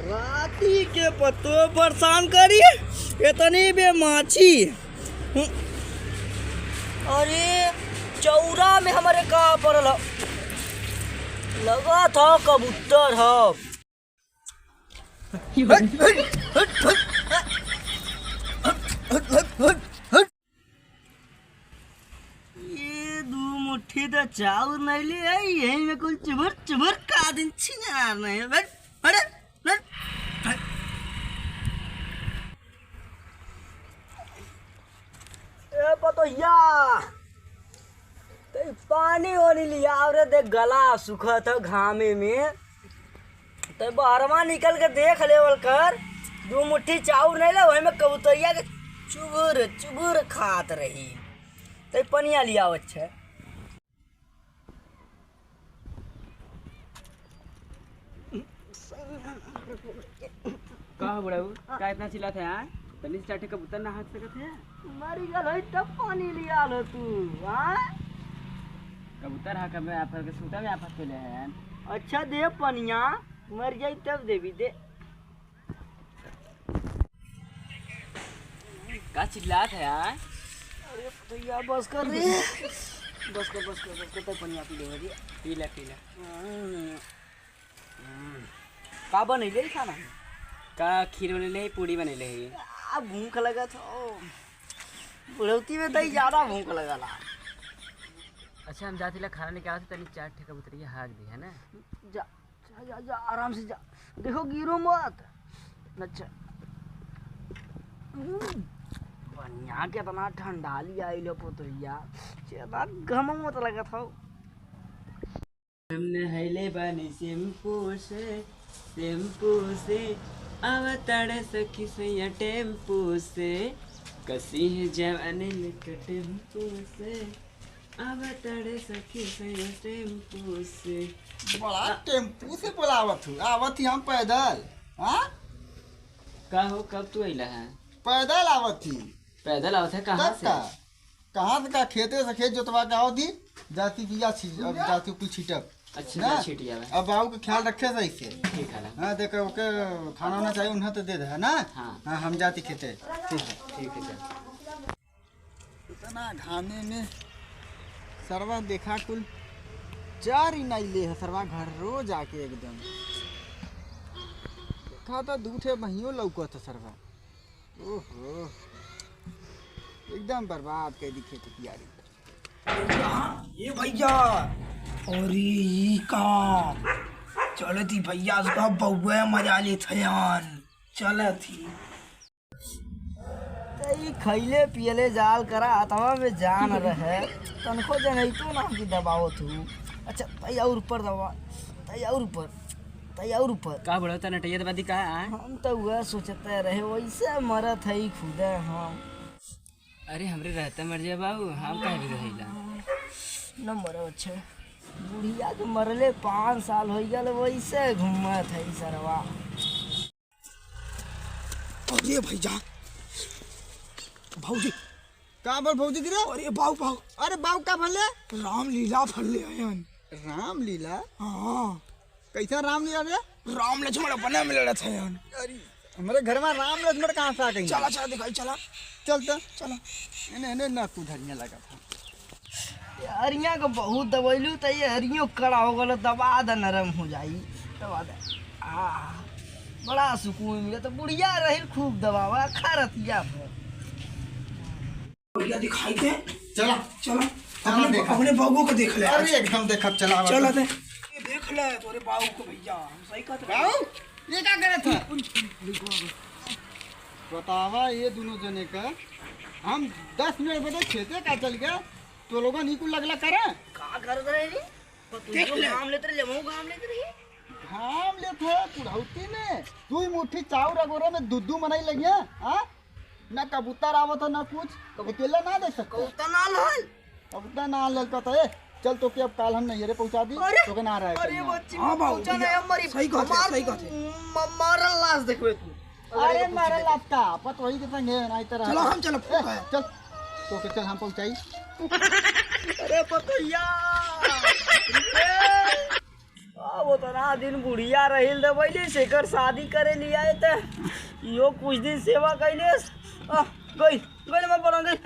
राती के पत्तो परेशान करी इतनी बेमाची। अरे चौरा में हमारे का पड़ल लगा था कबूतर है। ये दू मुट्ठी तो चाउर नहीं ले आई यही में कुल चुबर चुबर का दिन छिनार नहीं बैठ बैठ बैठ। ए पतोहिया ते पानी वानी लिया रे देख गला सूखा था घामे में ते बाहरवा निकल के देख लेवल कर दो मुट्ठी चाउर नहीं ला वही में कबूतरिया के चुबुर चुबुर खात रही ते पनिया लिया अच्छा। का बड़ाऊ का इतना चिल्लाते हैं? तनी चाटे कबूतर ना हाथ सकत है? मरी गल है तब पानी लिया लो तू। हाँ कबूतर हा कब आप के सूता में आप हाथ ले हैं? अच्छा दे पनिया मर जाई तब देवी दे। का चिल्लात है यार? अरे भैया बस कर रे बस कर तो पनिया पी ले रे पी ले का बने ले खाना का खीर बने ले पूरी बने ले आ भूख लगा था बुढ़ौती में तो ज्यादा भूख लगा ला। अच्छा हम जाती ला खाना निकाल तनी चाट ठे कबूतरिया हाक दी है ना। जा जा जा, जा आराम से जा देखो गिरो मत। अच्छा बढ़िया कितना ठंडा लिया आई लो पोतरिया ज्यादा घम मत लगा था। हमने हैले बानी शैम्पू से अवतड़ सखी सैया टेम्पू से कसी है जवानी लिख टेम्पू से अवतड़ सखी सैया टेम्पू से। बड़ा टेम्पू से बोलावत हूँ आवत ही हम पैदल। हाँ का हो कब तू अइला है? पैदल आवत थी। पैदल आवत है कहाँ से? कहाँ से का खेते से खेत जोतवा के आओ थी जाती बिया जाती कुछ छिटक। अच्छा ना छीट जावे। अब बाबू के ख्याल रखे सही से। ठीक है ना। हाँ देखो ओके खाना वाना चाहिए उन्हें तो दे दे है ना। हाँ हम जाती खेते। ठीक है ठीक है चल। इतना घामे में सरवा देखा कुल चार ही नहीं ले है सरवा घर रो जाके एकदम देखा तो दूठे महियों लौका था सरवा। ओहो एकदम बर्बाद कर दी खेती कियारी। ये भैया और ये का चलती भैया उसका बउआ मजा ले थयान चलती तो खैले पियले जाल करा अथवा में जान रहे तनको जनई तो ना की दबाओ तू। अच्छा तई और ऊपर दबा तई और ऊपर का बड़ा ता नटैया दबा दी का है? हम तो वह सोचते रहे वैसे मरत है खुद हम। अरे हमरे रहता मर जाए बाबू हम काहे भी रहिला न मरो अच्छे बुढ़िया के मरले 5 साल हो गए वैसे घूमत है सरवा। अरे भैया भाऊजी कहाँ पर भौजी गिरा? अरे बाऊ बाऊ अरे बाबू का भले रामलीला फल आयन। रामलीला हाँ कैसा रामलीला रे? राम लक्ष्मण अपने में लड़त है। अरे हमारे घर में राम लक्ष्मण कहाँ से आ गई? चला चला दिखाई चला चलता चला इन्हें ना तू धरिया लगा था। हरिया को बहुत दबैलू तो ये हरियो कड़ा हो गलो दबा दे नरम हो जाई दबा दे। बड़ा सुकून मिला तो बुढ़िया रही खूब दबावा खरतिया भैया दिखाई दे। चला चला हाँ, देखा। अपने बाबू को देख ले। अरे एकदम देखा चला चला दे ये देख ले तोरे बाबू को भैया हम सही कहते हैं। बाबू ये क्या करे था? बतावा ये दोनों जने का हम 10 मिनट बजे खेते का चल गया तो लोगों नहीं कुल लगला करे का कर रहे रे देख ले। काम लेते रहे मो काम लेते रही घाम ले थे पुढ़ौती में 2 मुट्ठी चाउर अगोरे में दूध मनाई लगिया। हाँ ना कबूतर आवत ना कुछ अकेले ना देख सकते कबूतर ना लहल कबूतर ना ललका था चल तो के अब काल हम नहीं रे पहुंचा दी तो के ना रहा अरे है। बच्ची हाँ बाबू, पहुंचा भैया, नहीं हमारी सही कहते। मारल लाश देखबे तू। अरे मारे लटका पत वही के संग है नहीं तरह चलो हम चलो चल तो के चल हम पहुंचाई। अरे पतैया वो उतना दिन बुढ़िया रहिल दे बैली शेखर शादी करे लिया तो यो कुछ दिन सेवा कैले गई गई मैं पड़ा गई